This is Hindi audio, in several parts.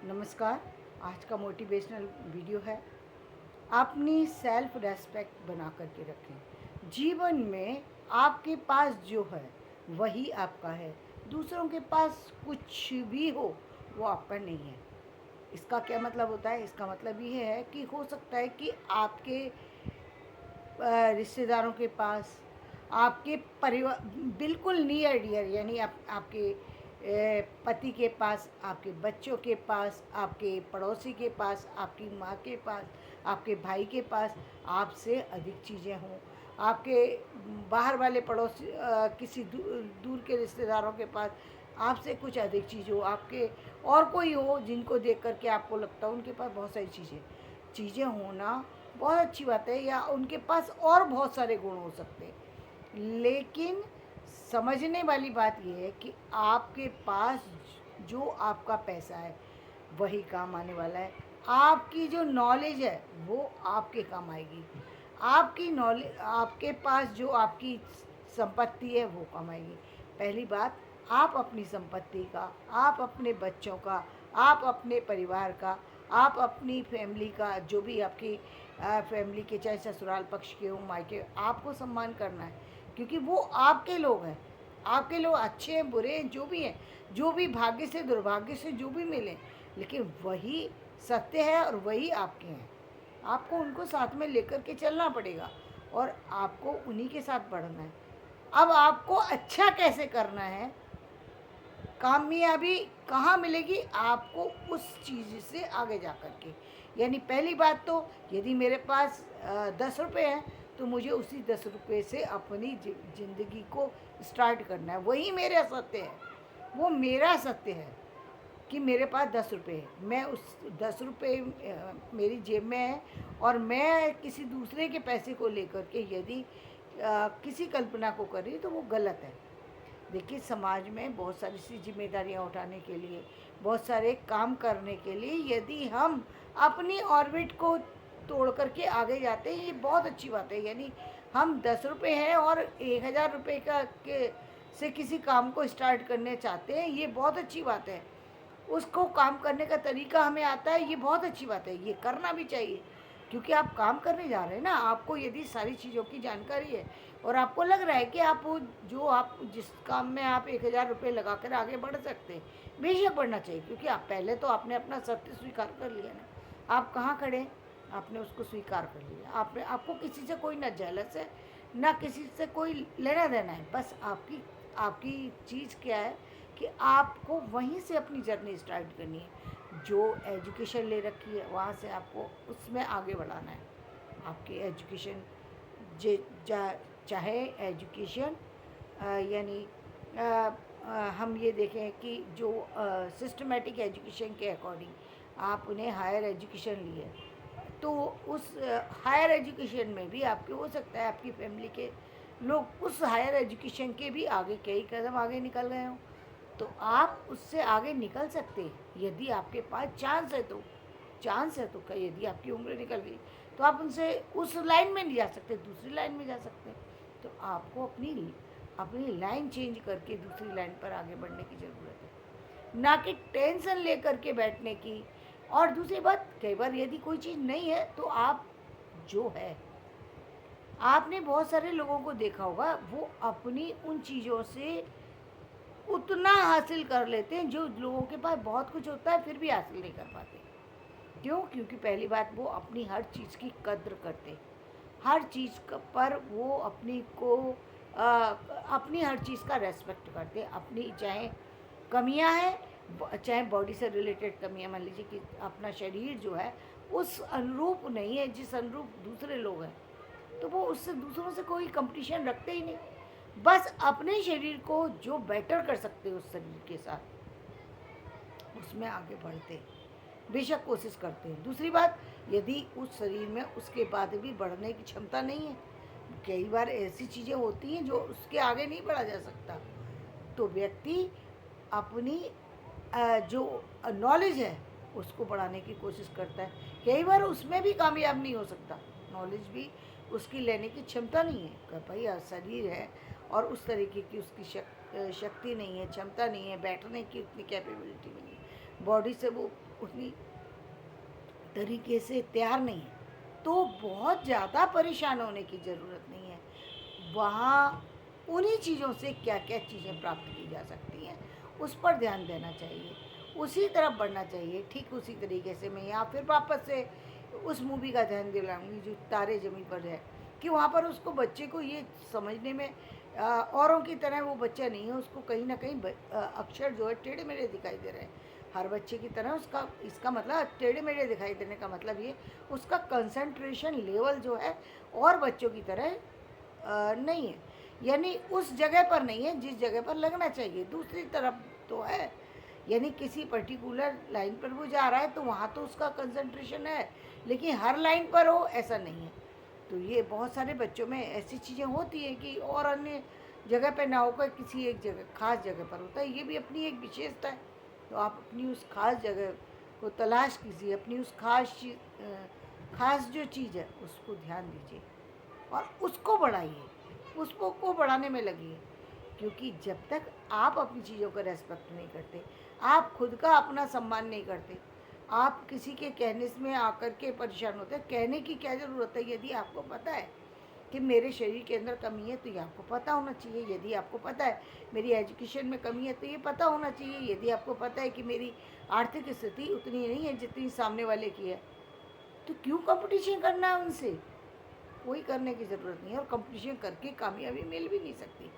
नमस्कार। आज का मोटिवेशनल वीडियो है, अपनी सेल्फ रेस्पेक्ट बना कर के रखें। जीवन में आपके पास जो है वही आपका है। दूसरों के पास कुछ भी हो वो आपका नहीं है। इसका क्या मतलब होता है? इसका मतलब ये है कि हो सकता है कि आपके रिश्तेदारों के पास, आपके परिवार बिल्कुल नियर डियर, यानी आपके पति के पास, आपके बच्चों के पास, आपके पड़ोसी के पास, आपकी माँ के पास, आपके भाई के पास आपसे अधिक चीज़ें हों, आपके बाहर वाले पड़ोसी किसी दूर के रिश्तेदारों के पास आपसे कुछ अधिक चीज़ हो, आपके और कोई हो जिनको देख कर के आपको लगता हो उनके पास बहुत सारी चीज़ें होना बहुत अच्छी बात है, या उनके पास और बहुत सारे गुण हो सकते हैं। लेकिन समझने वाली बात यह है कि आपके पास जो आपका पैसा है वही काम आने वाला है। आपकी जो नॉलेज है वो आपके काम आएगी। आपकी नॉलेज, आपके पास जो आपकी संपत्ति है वो काम आएगी। पहली बात, आप अपनी संपत्ति का, आप अपने बच्चों का, आप अपने परिवार का, आप अपनी फैमिली का, जो भी आपकी फैमिली के चाहे ससुराल पक्ष के हों, मायके, आपको सम्मान करना है, क्योंकि वो आपके लोग हैं। आपके लोग अच्छे हैं, बुरे हैं, जो भी हैं, जो भी भाग्य से दुर्भाग्य से जो भी मिले, लेकिन वही सत्य है और वही आपके हैं। आपको उनको साथ में लेकर के चलना पड़ेगा और आपको उन्हीं के साथ बढ़ना है। अब आपको अच्छा कैसे करना है, कामयाबी कहाँ मिलेगी आपको उस चीज़ से आगे जा कर के। यानी पहली बात तो, यदि मेरे पास 10 रुपये हैं तो मुझे उसी 10 रुपये से अपनी ज़िंदगी को स्टार्ट करना है। वही मेरा सत्य है, वो मेरा सत्य है कि मेरे पास 10 रुपये है। मैं उस 10 रुपये मेरी जेब में है और मैं किसी दूसरे के पैसे को लेकर के यदि किसी कल्पना को कर रही तो वो गलत है। देखिए, समाज में बहुत सारी सी जिम्मेदारियां उठाने के लिए, बहुत सारे काम करने के लिए यदि हम अपनी ऑर्बिट को तोड़ करके आगे जाते हैं, ये बहुत अच्छी बात है। यानी हम 10 रुपये हैं और 1,000 रुपये का के से किसी काम को स्टार्ट करने चाहते हैं, ये बहुत अच्छी बात है। उसको काम करने का तरीका हमें आता है, ये बहुत अच्छी बात है, ये करना भी चाहिए, क्योंकि आप काम करने जा रहे हैं ना। आपको यदि सारी चीज़ों की जानकारी है और आपको लग रहा है कि आप वो जो आप जिस काम में आप 1,000 रुपये लगा कर आगे बढ़ सकते हैं, बेशक बढ़ना चाहिए, क्योंकि आप पहले तो आपने अपना सत्य स्वीकार कर लिया ना। आप कहाँ खड़े हैं, आपने उसको स्वीकार कर लिया। आपने, आपको किसी से कोई ना जेलस है, ना किसी से कोई लेना देना है। बस आपकी आपकी चीज़ क्या है कि आपको वहीं से अपनी जर्नी स्टार्ट करनी है। जो एजुकेशन ले रखी है वहाँ से आपको उसमें आगे बढ़ाना है। आपकी एजुकेशन जे चाहे एजुकेशन यानी हम ये देखें कि जो सिस्टमेटिक एजुकेशन के अकॉर्डिंग आप उन्हें हायर एजुकेशन लिए, तो उस हायर एजुकेशन में भी आपके हो सकता है आपकी फैमिली के लोग उस हायर एजुकेशन के भी आगे कई कदम आगे निकल गए हों, तो आप उससे आगे निकल सकते हैं यदि आपके पास चांस है तो। चांस है तो क्या, यदि आपकी उम्र निकल गई तो आप उनसे उस लाइन में नहीं जा सकते, दूसरी लाइन में जा सकते हैं। तो आपको अपनी अपनी लाइन चेंज करके दूसरी लाइन पर आगे बढ़ने की ज़रूरत है, ना कि टेंशन लेकर के बैठने की। और दूसरी बात, कई बार यदि कोई चीज़ नहीं है तो आप जो है, आपने बहुत सारे लोगों को देखा होगा, वो अपनी उन चीज़ों से उतना हासिल कर लेते हैं जो लोगों के पास बहुत कुछ होता है फिर भी हासिल नहीं कर पाते। क्यों? क्योंकि पहली बात, वो अपनी हर चीज़ की कद्र करते, हर चीज़ पर वो अपनी को अपनी हर चीज़ का रेस्पेक्ट करते। अपनी चाहे कमियां हैं, चाहे बॉडी से रिलेटेड कमियां, मान लीजिए कि अपना शरीर जो है उस अनुरूप नहीं है जिस अनुरूप दूसरे लोग हैं, तो वो उससे दूसरों से कोई कंपटीशन रखते ही नहीं। बस अपने शरीर को जो बेटर कर सकते उस शरीर के साथ उसमें आगे बढ़ते, बेशक कोशिश करते हैं। दूसरी बात, यदि उस शरीर में उसके बाद भी बढ़ने की क्षमता नहीं है, कई बार ऐसी चीज़ें होती हैं जो उसके आगे नहीं बढ़ा जा सकता, तो व्यक्ति अपनी जो नॉलेज है उसको बढ़ाने की कोशिश करता है। कई बार उसमें भी कामयाब नहीं हो सकता, नॉलेज भी उसकी लेने की क्षमता नहीं है कि भाई शरीर है और उस तरीके की उसकी शक्ति नहीं है, क्षमता नहीं है, बैठने की उतनी कैपेबिलिटी नहीं है, बॉडी से वो उतनी तरीके से तैयार नहीं है, तो बहुत ज़्यादा परेशान होने की ज़रूरत नहीं है। वहाँ उन्हीं चीज़ों से क्या क्या चीज़ें प्राप्त की जा सकती हैं, उस पर ध्यान देना चाहिए, उसी तरफ बढ़ना चाहिए। ठीक उसी तरीके से मैं यहाँ फिर वापस से उस मूवी का ध्यान दिलाऊंगी जो तारे ज़मीन पर है, कि वहाँ पर उसको बच्चे को ये समझने में औरों की तरह वो बच्चा नहीं है, उसको कहीं ना कहीं अक्षर जो है टेढ़े मेढ़े दिखाई दे रहे हैं। हर बच्चे की तरह उसका, इसका मतलब टेढ़े मेढ़े दिखाई देने का मतलब ये उसका कंसंट्रेशन लेवल जो है और बच्चों की तरह नहीं है, यानी उस जगह पर नहीं है जिस जगह पर लगना चाहिए। दूसरी तरफ तो है, यानी किसी पर्टिकुलर लाइन पर वो जा रहा है तो वहाँ तो उसका कंसंट्रेशन है, लेकिन हर लाइन पर हो ऐसा नहीं है। तो ये बहुत सारे बच्चों में ऐसी चीज़ें होती हैं कि और अन्य जगह पर ना होकर किसी एक जगह खास जगह पर होता है। ये भी अपनी एक विशेषता है। तो आप अपनी उस खास जगह को तलाश कीजिए, अपनी उस खास जो चीज़ है उसको ध्यान दीजिए और उसको बढ़ाइए, उसको को बढ़ाने में लगिए। क्योंकि जब तक आप अपनी चीज़ों का रेस्पेक्ट नहीं करते, आप खुद का अपना सम्मान नहीं करते, आप किसी के कहने में आकर के परेशान होते हैं। कहने की क्या ज़रूरत है? यदि आपको पता है कि मेरे शरीर के अंदर कमी है तो ये आपको पता होना चाहिए। यदि आपको पता है मेरी एजुकेशन में कमी है तो ये पता होना चाहिए। यदि आपको पता है कि मेरी आर्थिक स्थिति उतनी नहीं है जितनी सामने वाले की है, तो क्यों कंपटीशन करना है उनसे? कोई करने की ज़रूरत नहीं है, और कंपटीशन करके कामयाबी मिल भी नहीं सकती।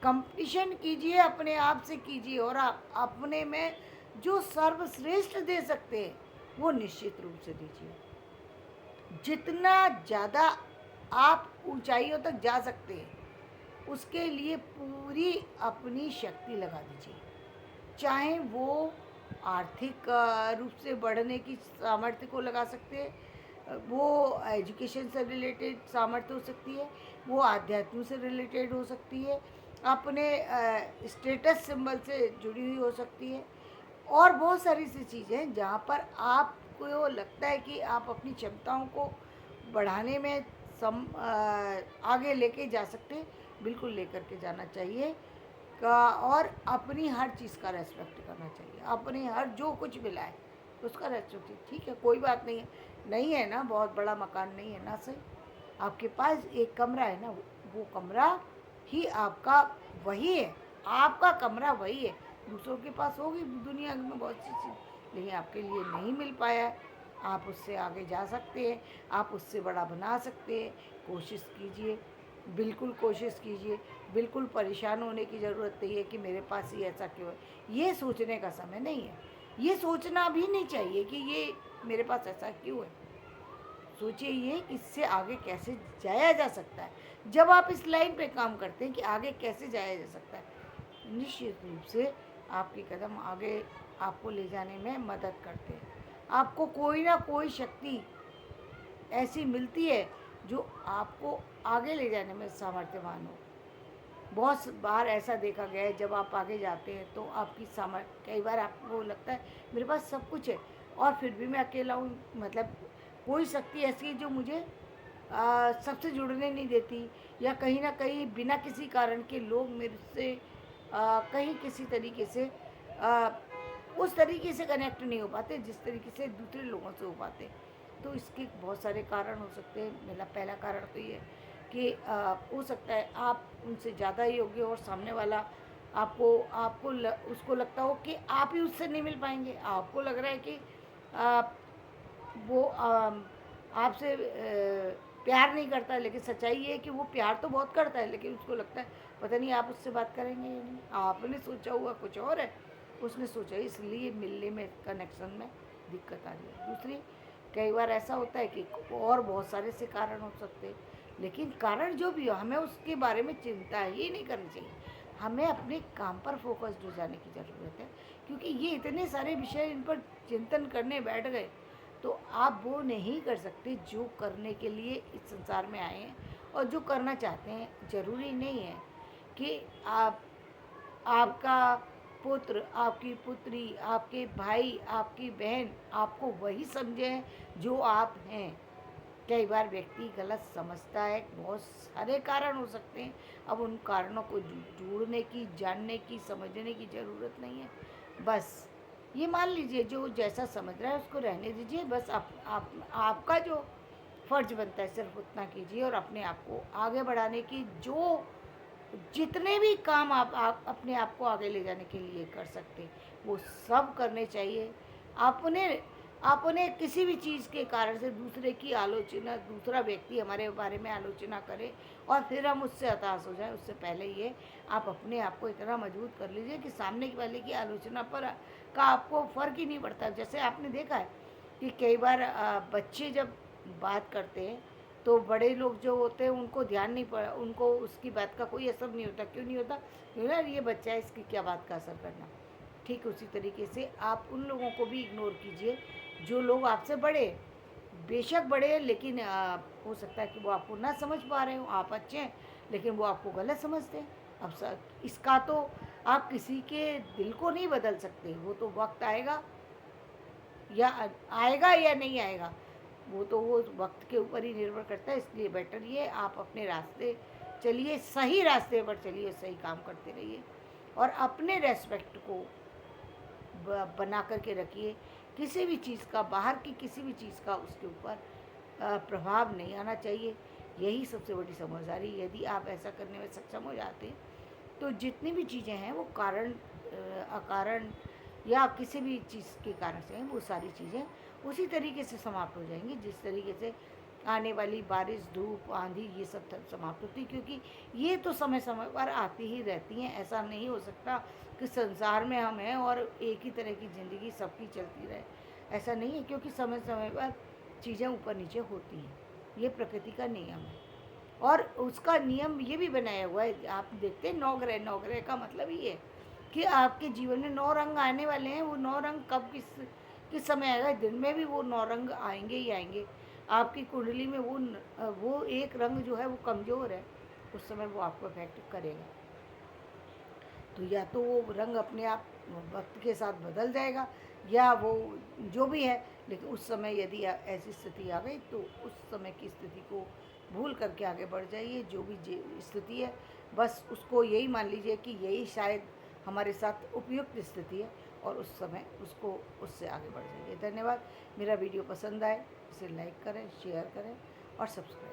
कंपटीशन कीजिए, अपने आप से कीजिए, और आप अपने में जो सर्वश्रेष्ठ दे सकते हैं वो निश्चित रूप से दीजिए। जितना ज़्यादा आप ऊंचाइयों तक जा सकते हैं उसके लिए पूरी अपनी शक्ति लगा दीजिए। चाहे वो आर्थिक रूप से बढ़ने की सामर्थ्य को लगा सकते हैं, वो एजुकेशन से रिलेटेड सामर्थ्य हो सकती है, वो आध्यात्म से रिलेटेड हो सकती है, अपने स्टेटस सिंबल से जुड़ी हुई हो सकती है, और बहुत सारी सी चीज़ें हैं जहाँ पर आपको लगता है कि आप अपनी क्षमताओं को बढ़ाने में आगे लेके जा सकते हैं। बिल्कुल लेकर के जाना चाहिए का, और अपनी हर चीज़ का रेस्पेक्ट करना चाहिए। अपनी हर जो कुछ मिला है उसका रेस्पेक्ट, ठीक है कोई बात नहीं है, नहीं है ना बहुत बड़ा मकान नहीं है ना, सही आपके पास एक कमरा है ना, वो कमरा ही आपका वही है, आपका कमरा वही है। दूसरों के पास होगी दुनिया में बहुत सी चीज़, लेकिन आपके लिए नहीं मिल पाया है। आप उससे आगे जा सकते हैं, आप उससे बड़ा बना सकते हैं। कोशिश कीजिए, बिल्कुल कोशिश कीजिए। बिल्कुल परेशान होने की ज़रूरत नहीं है कि मेरे पास ही ऐसा क्यों है। ये सोचने का समय नहीं है, ये सोचना भी नहीं चाहिए कि ये मेरे पास ऐसा क्यों है। सोचिए ये इससे आगे कैसे जाया जा सकता है। जब आप इस लाइन पे काम करते हैं कि आगे कैसे जाया जा सकता है, निश्चित रूप से आपके कदम आगे आपको ले जाने में मदद करते हैं। आपको कोई ना कोई शक्ति ऐसी मिलती है जो आपको आगे ले जाने में सामर्थ्यवान हो। बहुत बार ऐसा देखा गया है, जब आप आगे जाते हैं तो आपकी सामर्थ्य, कई बार आपको लगता है मेरे पास सब कुछ है और फिर भी मैं अकेला हूँ, मतलब कोई शक्ति ऐसी है जो मुझे सबसे जुड़ने नहीं देती, या कहीं ना कहीं बिना किसी कारण के लोग मेरे से कहीं किसी तरीके से आ, उस तरीके से कनेक्ट नहीं हो पाते जिस तरीके से दूसरे लोगों से हो पाते। तो इसके बहुत सारे कारण हो सकते हैं। मेरा पहला कारण तो ये कि हो सकता है आप उनसे ज़्यादा योग्य हो और सामने वाला आपको आपको उसको लगता हो कि आप ही उससे नहीं मिल पाएंगे। आपको लग रहा है कि आ, वो आपसे प्यार नहीं करता है, लेकिन सच्चाई ये है कि वो प्यार तो बहुत करता है, लेकिन उसको लगता है पता नहीं आप उससे बात करेंगे या नहीं। आपने सोचा हुआ कुछ और है, उसने सोचा, इसलिए मिलने में, कनेक्शन में दिक्कत आ रही है। दूसरी, कई बार ऐसा होता है कि और बहुत सारे से कारण हो सकते हैं, लेकिन कारण जो भी हो हमें उसके बारे में चिंता ही नहीं करनी चाहिए। हमें अपने काम पर फोकस्ड हो जाने की ज़रूरत है, क्योंकि ये इतने सारे विषय इन पर चिंतन करने बैठ गए तो आप वो नहीं कर सकते जो करने के लिए इस संसार में आए हैं और जो करना चाहते हैं। ज़रूरी नहीं है कि आपका पुत्र, आपकी पुत्री, आपके भाई, आपकी बहन आपको वही समझे जो आप हैं। कई बार व्यक्ति गलत समझता है, बहुत सारे कारण हो सकते हैं। अब उन कारणों को ढूंढने की, जानने की, समझने की ज़रूरत नहीं है। बस ये मान लीजिए जो जैसा समझ रहा है उसको रहने दीजिए। बस आपका जो फ़र्ज़ बनता है सिर्फ उतना कीजिए, और अपने आप को आगे बढ़ाने की जो जितने भी काम आप अपने आप को आगे ले जाने के लिए कर सकते हैं, वो सब करने चाहिए। आपने आपने किसी भी चीज़ के कारण से दूसरे की आलोचना, दूसरा व्यक्ति हमारे बारे में आलोचना करे और फिर हम उससे हताश हो जाएं, उससे पहले ये आप अपने आप को इतना मजबूत कर लीजिए कि सामने वाले की आलोचना पर का आपको फ़र्क ही नहीं पड़ता। जैसे आपने देखा है कि कई बार बच्चे जब बात करते हैं तो बड़े लोग जो होते हैं उनको ध्यान नहीं पड़ा, उनको उसकी बात का कोई असर नहीं होता। क्यों नहीं होता? क्योंकि यार ये बच्चा है, इसकी क्या बात का असर करना। ठीक उसी तरीके से आप उन लोगों को भी इग्नोर कीजिए जो लोग आपसे बड़े, बेशक बड़े हैं, लेकिन हो सकता है कि वो आपको ना समझ पा रहे हो। आप अच्छे हैं लेकिन वो आपको गलत समझते हैं। अब इसका तो आप किसी के दिल को नहीं बदल सकते, वो तो वक्त आएगा या आएगा या नहीं आएगा, वो वक्त के ऊपर ही निर्भर करता है। इसलिए बेटर ये आप अपने रास्ते चलिए, सही रास्ते पर चलिए, सही काम करते रहिए और अपने रेस्पेक्ट को बना करके रखिए। किसी भी चीज़ का, बाहर की किसी भी चीज़ का उसके ऊपर प्रभाव नहीं आना चाहिए। यही सबसे बड़ी समझदारी। यदि आप ऐसा करने में सक्षम हो जाते हैं तो जितनी भी चीज़ें हैं वो कारण अकारण या किसी भी चीज़ के कारण से हैं, वो सारी चीज़ें उसी तरीके से समाप्त हो जाएंगी जिस तरीके से आने वाली बारिश, धूप, आंधी ये सब समाप्त होती। क्योंकि ये तो समय समय पर आती ही रहती हैं। ऐसा नहीं हो सकता कि संसार में हम हैं और एक ही तरह की ज़िंदगी सबकी चलती रहे। ऐसा नहीं है, क्योंकि समय समय पर चीज़ें ऊपर नीचे होती हैं। ये प्रकृति का नियम है और उसका नियम ये भी बनाया हुआ है। आप देखते हैं नवग्रह, नवग्रह का मतलब ये है कि आपके जीवन में 9 रंग आने वाले हैं। वो 9 रंग कब किस समय आएगा, दिन में भी वो 9 रंग आएंगे ही आएंगे। आपकी कुंडली में वो एक रंग जो है वो कमज़ोर है, उस समय वो आपको इफेक्ट करेगा। तो या तो वो रंग अपने आप वक्त के साथ बदल जाएगा या वो जो भी है, लेकिन उस समय यदि ऐसी स्थिति आ गई तो उस समय की स्थिति को भूल करके आगे बढ़ जाइए। जो भी स्थिति है बस उसको यही मान लीजिए कि यही शायद हमारे साथ उपयुक्त स्थिति है और उस समय उससे आगे बढ़ जाइए। धन्यवाद। मेरा वीडियो पसंद आए इसे लाइक करें, शेयर करें और सब्सक्राइब